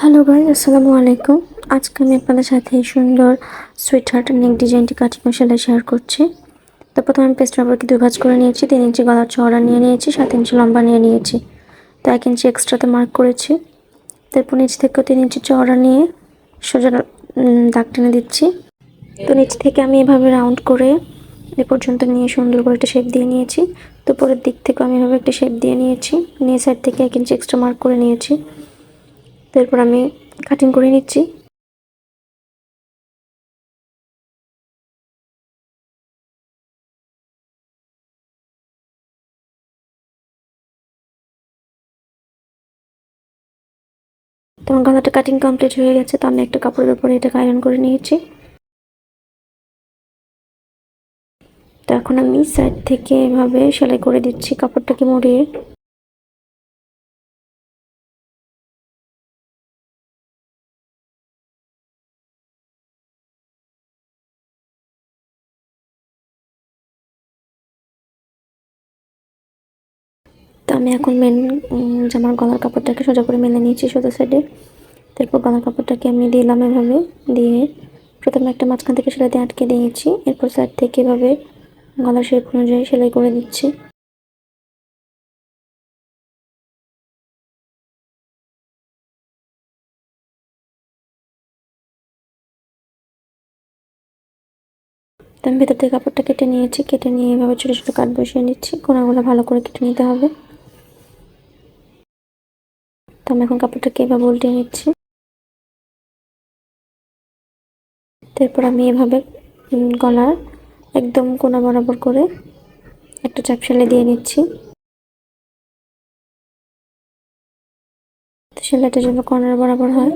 Hello guys, আসসালামু আলাইকুম। আজকে আমি আপনাদের সাথে এই সুন্দর সুইট হার্ট নেক ডিজাইনটি কাটিং সেলাই শেয়ার করছি। তো প্রথমে আমি পেস্ট পেপারকে দুই ভাঁজ করে নিয়েছি, 3 ইঞ্চি গলার চওড়া নিয়ে নিয়েছি, 7 ইঞ্চি লম্বা নিয়ে নিয়েছি। তো 1 ইঞ্চি এক্সট্রাতে মার্ক করেছি। তারপর নিচ থেকে 3 ইঞ্চি চওড়া নিয়ে সোজা দাগ টেনে দিচ্ছি। তো নিচ থেকে আমি এভাবে রাউন্ড করে এ পর্যন্ত নিয়ে সুন্দর করে একটা শেপ দিয়ে নিয়েছি। তো পরের দিক থেকে আমি এভাবে একটা শেপ দিয়ে নিয়েছি, নিয়ে সাইড থেকে 1 ইঞ্চি এক্সট্রা মার্ক করে নিয়েছি। তারপর আমি কাটিং করে নিচ্ছি। তো আমার গলাটা কাটিং কমপ্লিট হয়ে গেছে। তো আমি একটা কাপড়ের উপরে এটাকে আয়রন করে নিয়েছি। তো এখন আমি সাইড থেকে এভাবে সেলাই করে দিচ্ছি কাপড়টাকে মুড়িয়ে। তো আমি এখন মেন জামার গলার কাপড়টাকে সোজা করে মেলে নিয়েছি সোজা সাইডে। তারপর গলার কাপড়টাকে আমি দিলাম এভাবে দিয়ে প্রথমে একটা মাঝখান থেকে সেলাই দিয়ে আটকে দিয়েছি। এরপর সাইড থেকে এভাবে গলার শেপ অনুযায়ী সেলাই করে দিচ্ছি। তো আমি ভেতর থেকে কাপড়টা কেটে নিয়েছি, কেটে নিয়ে এভাবে ছোটো ছোটো কাট বসিয়ে নিচ্ছি। কোনাগুলো ভালো করে কেটে নিতে হবে। তো আমি এখন কাপড়টাকে এভাবে উল্টে নিচ্ছি। তারপর আমি এভাবে গলার একদম কোনা বরাবর করে একটা চাপ সেলাই দিয়ে নিচ্ছি। সেলাইটা যেন কর্নার বরাবর হয়।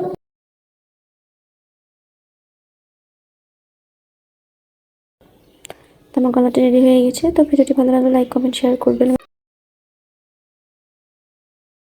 তো আমার গলাটা রেডি হয়ে গেছে। তো ভিডিওটি ভালো লাগলে লাইক কমেন্ট শেয়ার করবেন।